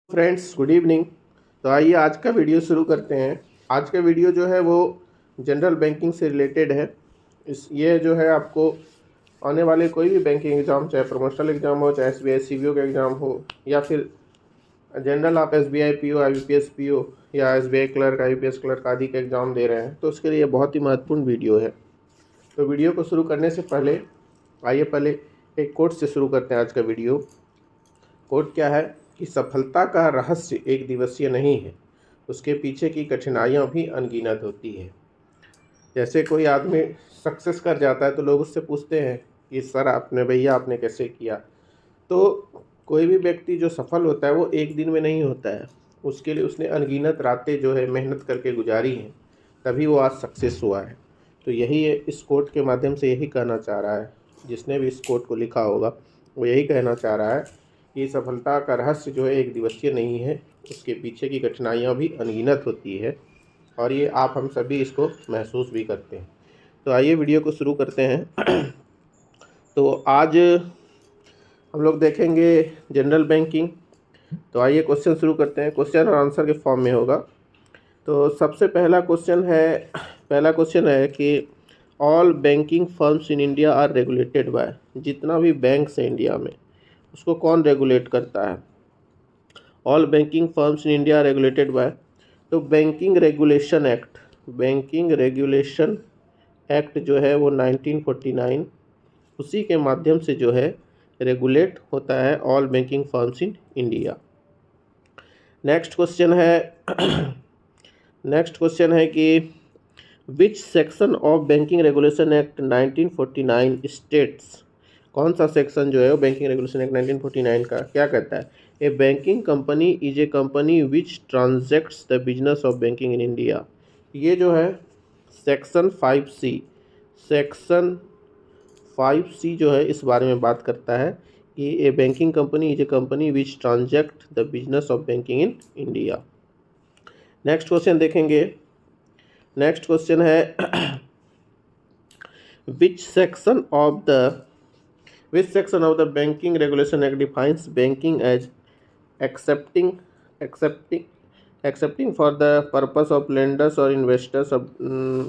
Friends, good evening. तो आइए आज का वीडियो शुरू करते हैं। आज का वीडियो जो है वो जनरल बैंकिंग से रिलेटेड है। ये जो है आपको आने वाले कोई भी बैंकिंग एग्ज़ाम, चाहे प्रमोशनल एग्ज़ाम हो, चाहे SBI CBO का एग्ज़ाम हो, या फिर जनरल आप SBI PO IBPS PO या SBI क्लर्क IBPS क्लर्क आदि का एग्ज़ाम दे रहे हैं, तो उसके लिए बहुत ही महत्वपूर्ण वीडियो है। तो वीडियो को शुरू करने से पहले आइए पहले एक कोट से शुरू करते हैं आज का वीडियो। कोट क्या है कि सफलता का रहस्य एक दिवसीय नहीं है, उसके पीछे की कठिनाइयाँ भी अनगिनत होती है। जैसे कोई आदमी सक्सेस कर जाता है तो लोग उससे पूछते हैं कि सर आपने कैसे किया। तो कोई भी व्यक्ति जो सफल होता है वो एक दिन में नहीं होता है, उसके लिए उसने अनगिनत रातें जो है मेहनत करके गुजारी हैं, तभी वो आज सक्सेस हुआ है। तो यही है, इस कोट के माध्यम से यही कहना चाह रहा है, जिसने भी इस कोट को लिखा होगा वो यही कहना चाह रहा है कि सफलता का रहस्य जो है एक दिवसीय नहीं है, उसके पीछे की कठिनाइयाँ भी अनगिनत होती है, और ये हम सभी इसको महसूस भी करते हैं। तो आइए वीडियो को शुरू करते हैं। तो आज हम लोग देखेंगे जनरल बैंकिंग। तो आइए क्वेश्चन शुरू करते हैं। क्वेश्चन और आंसर के फॉर्म में होगा। तो सबसे पहला क्वेश्चन है कि all banking firms in India are regulated by. जितना भी बैंक्स है इंडिया में उसको कौन रेगुलेट करता है? All banking firms in India regulated by. तो बैंकिंग रेगुलेशन एक्ट जो है वो 1949, उसी के माध्यम से जो है रेगुलेट होता है all banking firms in India. Next question है कि which section of banking regulation act 1949 states. कौन सा सेक्शन जो है वो बैंकिंग रेगुलेशन एक्ट 1949 का क्या कहता है? A banking company is a company which transacts the business of banking in India. ये जो है सेक्शन 5C जो है इस बारे में बात करता है कि a banking company is a company which transact the business of banking in India. Next question देखेंगे। नेक्स्ट क्वेश्चन है which section of the banking regulation act defines banking as accepting for the purpose of lenders or investors of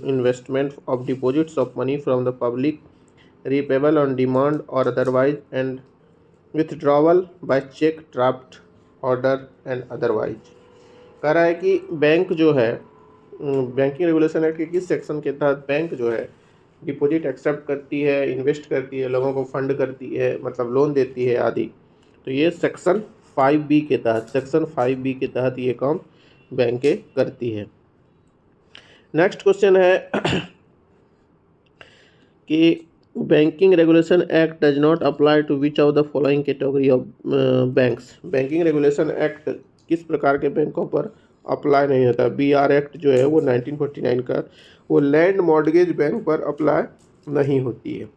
investment of deposits of money from the public, repayable on demand or otherwise, and withdrawal by check, draft order and otherwise। कह रहा है कि bank जो है banking regulation act के किस section के तहत बैंक जो है डिपॉजिट एक्सेप्ट करती है, इन्वेस्ट करती है, लोगों को फंड करती है, मतलब लोन देती है आदि। तो ये सेक्शन 5B के तहत ये काम बैंकें करती है। नेक्स्ट क्वेश्चन है कि banking regulation act does not apply to which of the following category of banks. Banking regulation act किस प्रकार के बैंकों पर अप्लाई नहीं होता? BR एक्ट जो है वो 1949 का, वो लैंड मॉर्गेज बैंक पर अप्लाई नहीं होती है।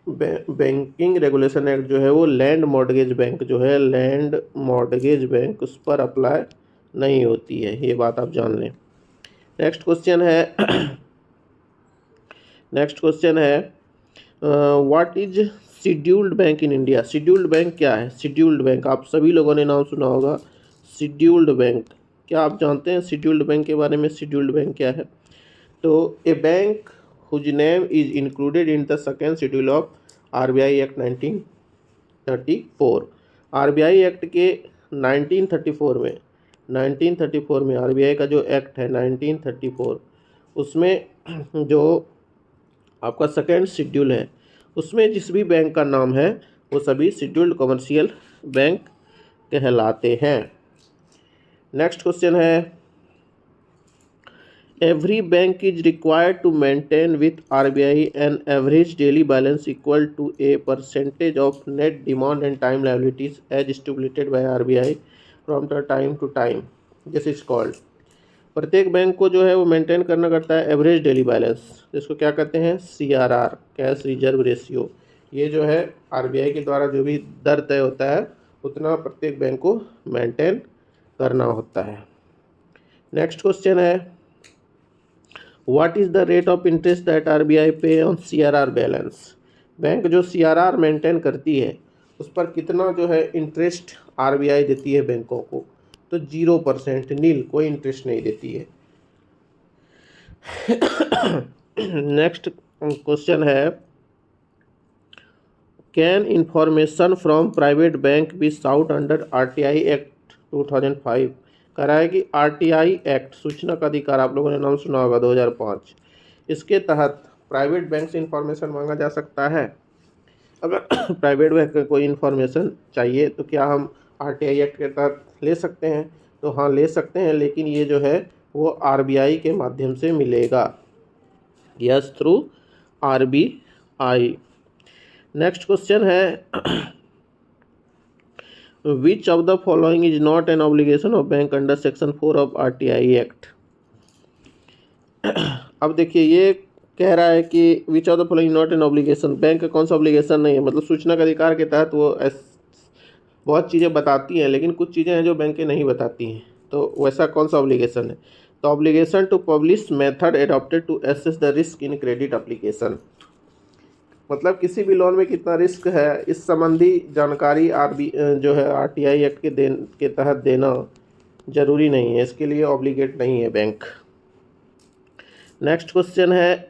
बैंकिंग रेगुलेशन एक्ट जो है वो लैंड मॉर्गेज बैंक उस पर अप्लाई नहीं होती है, ये बात आप जान लें। नेक्स्ट क्वेश्चन है what is scheduled bank in India. Scheduled bank क्या है? शेड्यूल्ड बैंक आप सभी लोगों ने नाम सुना होगा, शेड्यूल्ड बैंक। क्या आप जानते हैं शेड्यूल्ड बैंक के बारे में? शेड्यूल्ड बैंक क्या है? तो a bank whose name is included in the second schedule of RBI act 1934। RBI act के 1934 में RBI का जो एक्ट है 1934, उसमें जो आपका सेकेंड शेड्यूल है उसमें जिस भी बैंक का नाम है वो सभी शेड्यूल्ड कमर्शियल बैंक कहलाते हैं। नेक्स्ट क्वेश्चन है every bank is required to maintain with RBI an average daily balance equal to a percentage of net demand and time liabilities as stipulated by RBI from the time to time, this is called. प्रत्येक bank को जो है वो maintain करना करता है average daily balance, जिसको क्या कहते हैं? CRR, cash reserve ratio. ये जो है RBI के द्वारा जो भी दर तय होता है उतना प्रत्येक बैंक को मेंटेन करना होता है। नेक्स्ट क्वेश्चन है what is the rate of interest that RBI पे ऑन CRR बैलेंस। बैंक जो CRR मेंटेन करती है उस पर कितना जो है इंटरेस्ट आरबीआई देती है बैंकों को, तो 0% नील, कोई इंटरेस्ट नहीं देती है। नेक्स्ट क्वेश्चन है, can information from private bank be sought under RTI act 2005। कह रहा है कि आरटीआई एक्ट, सूचना का अधिकार, आप लोगों ने नाम सुना होगा, 2005, इसके तहत प्राइवेट बैंक से इंफॉर्मेशन मांगा जा सकता है। अगर प्राइवेट बैंक का कोई इन्फॉर्मेशन चाहिए तो क्या हम आरटीआई एक्ट के तहत ले सकते हैं? तो हाँ, ले सकते हैं, लेकिन ये जो है वो आरबीआई के माध्यम से मिलेगा, yes, through RBI. Next question है, which of the following is not an obligation of bank under section 4 of RTI act. अब देखिए, ये कह रहा है कि which of the following not an obligation, bank का कौन सा ऑब्लिगेशन नहीं है, मतलब सूचना का अधिकार के तहत वो बहुत चीज़ें बताती हैं, लेकिन कुछ चीज़ें हैं जो बैंकें नहीं बताती हैं, तो वैसा कौन सा ऑब्लिगेशन है? तो obligation to publish method adopted to assess the risk in credit application, मतलब किसी भी लोन में कितना रिस्क है इस संबंधी जानकारी जो है आरटीआई एक्ट के तहत देना जरूरी नहीं है, इसके लिए ऑब्लिगेट नहीं है बैंक। नेक्स्ट क्वेश्चन है,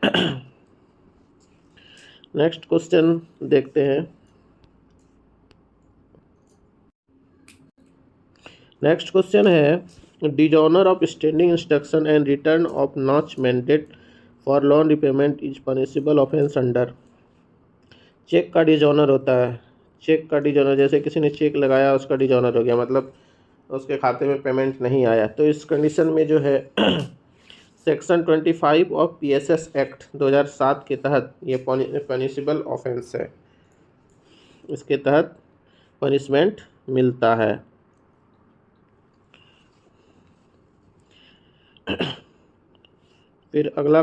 नेक्स्ट क्वेश्चन देखते हैं। नेक्स्ट क्वेश्चन है, dishonour of standing instruction and return of NACH mandate for loan repayment is punishable offence under. Cheque का डिजॉनर होता है, चेक का डिजॉनर, जैसे किसी ने चेक लगाया उसका डिजॉनर हो गया, मतलब उसके खाते में पेमेंट नहीं आया, तो इस कंडीशन में जो है सेक्शन 25 ऑफ पीएसएस एक्ट 2007 के तहत ये पनिशेबल ऑफेंस है, इसके तहत पनिशमेंट मिलता है। फिर अगला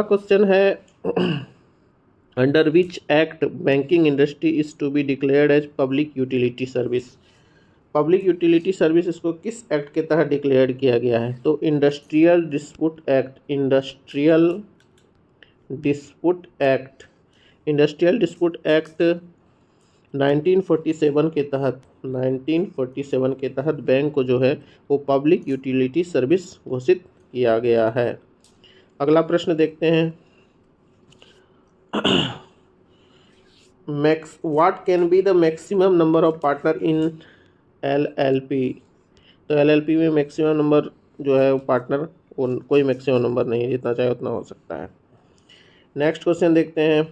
क्वेश्चन है, under which act banking industry is to be declared as public utility service. Public utility service इसको किस एक्ट के तहत डिक्लेयर किया गया है? तो industrial dispute act, industrial dispute act 1947 के तहत बैंक को जो है वो पब्लिक यूटिलिटी सर्विस घोषित किया गया है। अगला प्रश्न देखते हैं, what can be the maximum number of partner in LLP. तो एलएलपी में मैक्सिमम नंबर जो है वो पार्टनर, कोई मैक्सिमम नंबर नहीं है, जितना चाहे उतना हो सकता है। नेक्स्ट क्वेश्चन देखते हैं,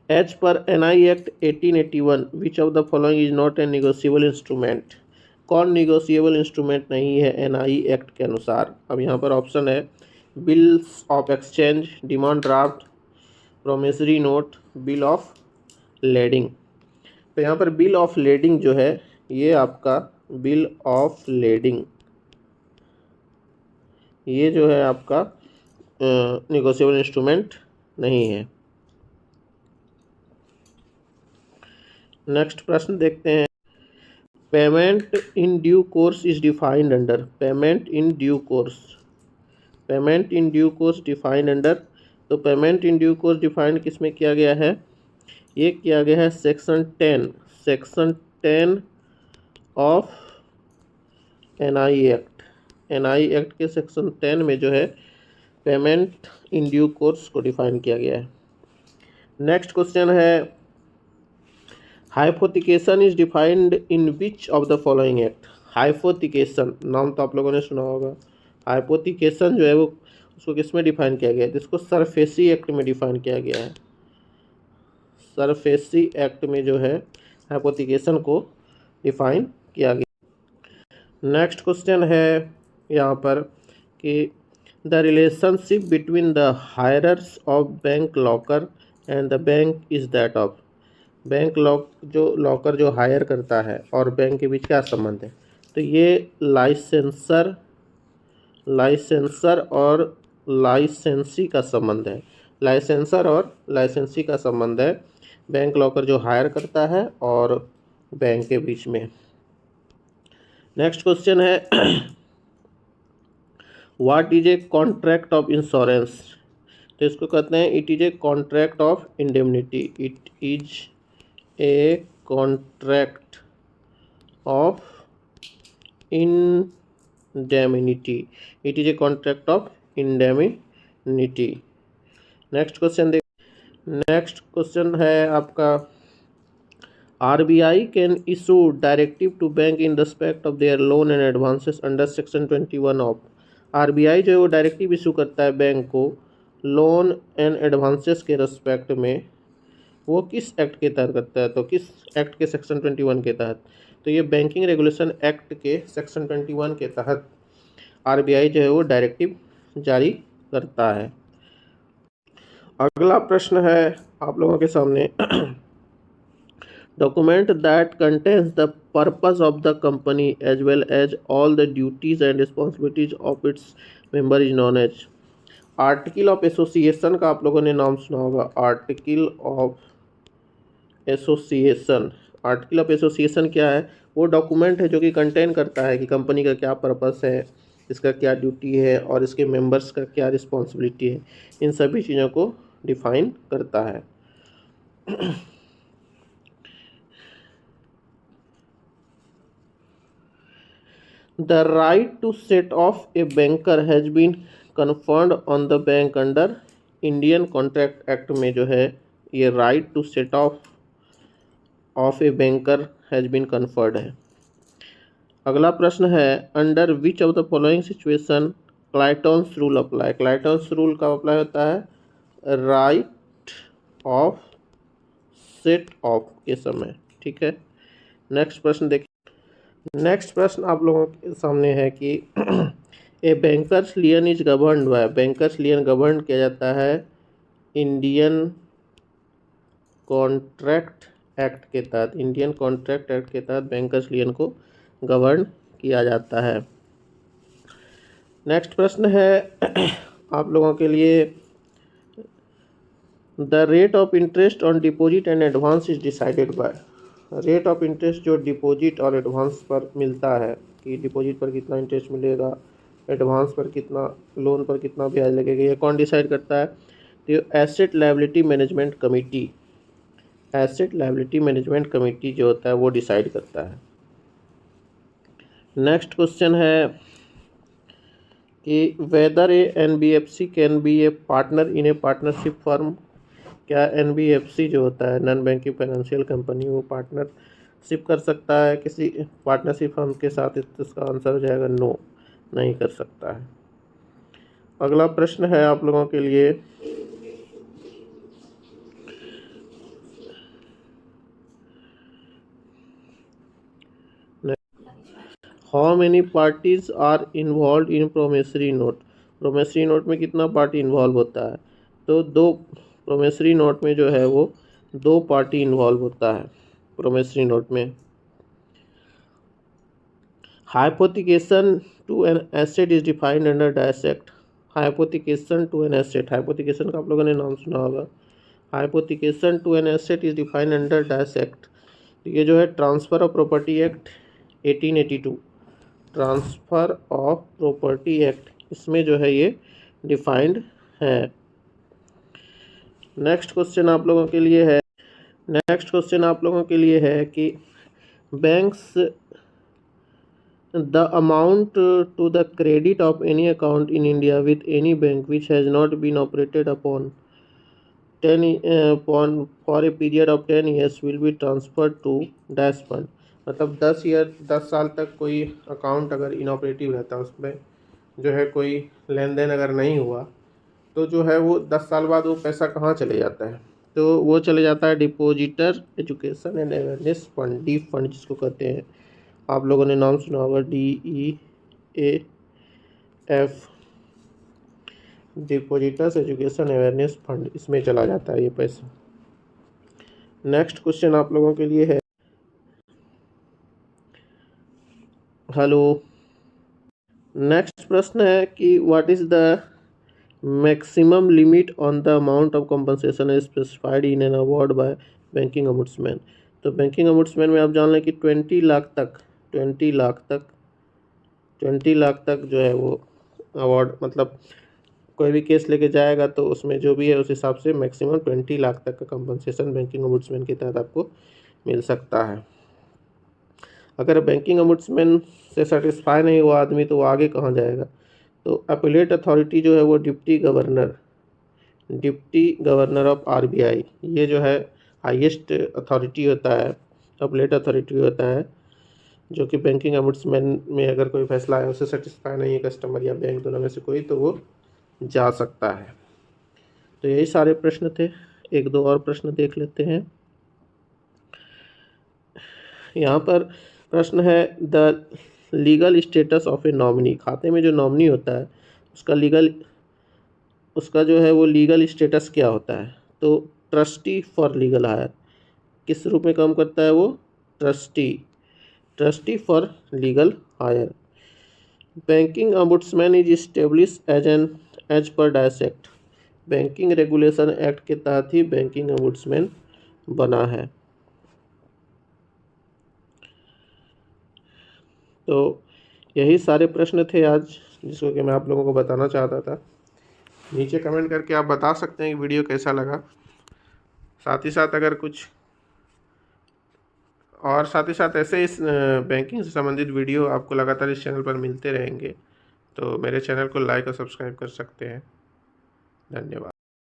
as per NI act 1881 which of the following is not a negotiable instrument. कौन निगोशिएबल इंस्ट्रूमेंट नहीं है एनआई एक्ट के अनुसार? अब यहाँ पर ऑप्शन है, bills of exchange, demand draft, promissory note, bill of lading. तो यहाँ पर बिल ऑफ लेडिंग जो है, ये आपका बिल ऑफ लेडिंग, ये जो है आपका निगोशिएबल इंस्ट्रूमेंट नहीं है। नेक्स्ट प्रश्न देखते हैं, payment in due course is defined under. Payment in due course defined under. तो payment in due course defined किस में किया गया है? ये किया गया है सेक्शन 10 ऑफ एनआई एक्ट के सेक्शन 10 में जो है पेमेंट इन ड्यू कोर्स को डिफाइन किया गया है। नेक्स्ट क्वेश्चन है, hypothecation is defined in which of the following act. Hypothecation नाम तो आप लोगों ने सुना होगा। हाइपोथिकेशन जो है वो उसको किस में डिफाइन किया गया है? जिसको सरफेसी एक्ट में डिफाइन किया गया है। सरफेसी एक्ट में जो है हाइपोथिकेशन को डिफाइन किया गया। नेक्स्ट क्वेश्चन है यहाँ पर कि the relationship between the hirers of bank locker and the bank is that of. Bank locker जो हायर करता है और बैंक के बीच क्या संबंध है? तो ये लाइसेंसर और लाइसेंसी का संबंध है। लाइसेंसर और लाइसेंसी का संबंध है, बैंक लॉकर जो हायर करता है और बैंक के बीच में। नेक्स्ट क्वेश्चन है, what is a contract of insurance. तो इसको कहते हैं it is a contract of indemnity. It is a contract of indemnity. It is a contract of indemnity. Next question है आपका, RBI can issue directive to bank in respect of their loan and advances under section 21 of. RBI जो है वो directive issue करता है bank को loan and advances के respect में, वो किस एक्ट के तहत करता है, तो किस एक्ट के सेक्शन 21 के तहत, तो ये बैंकिंग रेगुलेशन एक्ट के सेक्शन 21 के तहत RBI जो है वो डायरेक्टिव जारी करता है। अगला प्रश्न है आप लोगों के सामने, document that contains the purpose of the company as well as all the duties and responsibilities of its member is known as. Article of association का आप लोगों ने नाम सुना होगा, article of association. Article of association क्या है, वो डॉक्यूमेंट है जो कि कंटेन करता है कि कंपनी का क्या पर्पस है, इसका क्या ड्यूटी है और इसके मेंबर्स का क्या रिस्पॉन्सिबिलिटी है, इन सभी चीज़ों को डिफाइन करता है। The right to set off a banker has been conferred on the bank under Indian contract act में जो है ये right to set off a banker has been conferred है। अगला प्रश्न है, under which of the following situation Clayton's rule apply. Clayton's rule कब apply होता है, राइट ऑफ सेट ऑफ के समय, ठीक है। नेक्स्ट प्रश्न देखिए, नेक्स्ट प्रश्न आप लोगों के सामने है कि a banker's lien is governed by, banker's lien govern किया जाता है इंडियन कॉन्ट्रैक्ट एक्ट के तहत, इंडियन कॉन्ट्रैक्ट एक्ट के तहत बैंकर्स लियन को गवर्न किया जाता है। नेक्स्ट प्रश्न है आप लोगों के लिए, the rate of interest on deposit and advance is decided by. Rate of interest जो डिपॉजिट और एडवांस पर मिलता है कि डिपॉजिट पर कितना इंटरेस्ट मिलेगा, एडवांस पर कितना, लोन पर कितना ब्याज लगेगा, ये कौन डिसाइड करता है, तो asset liability management committee, asset liability management committee जो होता है वो डिसाइड करता है। नेक्स्ट क्वेश्चन है कि whether a NBFC can be a partner in a partnership firm. क्या NBFC जो होता है नॉन बैंकिंग फाइनेंशियल कंपनी, वो पार्टनरशिप कर सकता है किसी पार्टनरशिप फर्म के साथ, इसका आंसर हो जाएगा नो, नहीं कर सकता है। अगला प्रश्न है आप लोगों के लिए, how many parties are involved in promissory note. Promissory note में कितना पार्टी इन्वॉल्व होता है, तो दो, प्रोमिसरी नोट में जो है वो 2 पार्टी इन्वॉल्व होता है प्रोमिसरी नोट में। Hypothecation to an asset is defined under dash act. Hypothecation to an asset, hypothecation का आप लोगों ने नाम सुना होगा, hypothecation to an asset is defined under dash act. ये जो है transfer of property act 1882, transfer of property act, इसमें जो है ये डिफाइंड है। नेक्स्ट क्वेश्चन आप लोगों के लिए है, नेक्स्ट क्वेश्चन आप लोगों के लिए है कि banks the amount to the credit of any account in India with any bank which has not been operated upon 10 for a period of 10 years will be transferred to dash fund. मतलब 10 साल तक कोई account अगर inoperative रहता है, उसमें जो है कोई लेन देन अगर नहीं हुआ, तो जो है वो 10 साल बाद वो पैसा कहाँ चले जाता है, तो वो चले जाता है depositor education and awareness fund, D fund जिसको कहते हैं, आप लोगों ने नाम सुना होगा DEAF, depositors education awareness fund, इसमें चला जाता है ये पैसा। नेक्स्ट क्वेश्चन आप लोगों के लिए है, हेलो, नेक्स्ट प्रश्न है कि what is the maximum limit on the amount of compensation is specified in an award bye banking ombudsman. तो बैंकिंग ओम्बुड्समैन में आप जान लें कि 20 लाख तक, 20 लाख तक जो है वो अवार्ड, मतलब कोई भी केस लेके जाएगा तो उसमें जो भी है उस हिसाब से मैक्सिमम 20 लाख तक का कंपनसेशन बैंकिंग ओम्बुड्समैन के तहत आपको मिल सकता है। अगर बैंकिंग ombudsman से सेटिस्फाई नहीं हुआ आदमी तो वो आगे कहाँ जाएगा? तो अपीलेट अथॉरिटी जो है वो डिप्टी गवर्नर ऑफ RBI, ये जो है हाईएस्ट अथॉरिटी होता है, अपीलेट अथॉरिटी होता है, जो कि बैंकिंग ombudsman में अगर कोई फैसला है उससे सेटिस्फाई नहीं है कस्टमर या बैंक दोनों में से कोई, तो वो जा सकता है। तो यही सारे प्रश्न थे। एक दो और प्रश्न देख लेते हैं। यहाँ पर प्रश्न है, the legal status of A nominee. खाते में जो नॉमिनी होता है उसका जो है वो लीगल स्टेटस क्या होता है? तो ट्रस्टी फॉर लीगल हायर। किस रूप में काम करता है वो? Trustee for legal heir. Banking ombudsman is establish as per dash act. Banking regulation act के तहत ही बैंकिंग ombudsman बना है। तो यही सारे प्रश्न थे आज, जिसको कि मैं आप लोगों को बताना चाहता था। नीचे कमेंट करके आप बता सकते हैं कि वीडियो कैसा लगा। साथ ही साथ ऐसे इस बैंकिंग से संबंधित वीडियो आपको लगातार इस चैनल पर मिलते रहेंगे, तो मेरे चैनल को लाइक और सब्सक्राइब कर सकते हैं। धन्यवाद।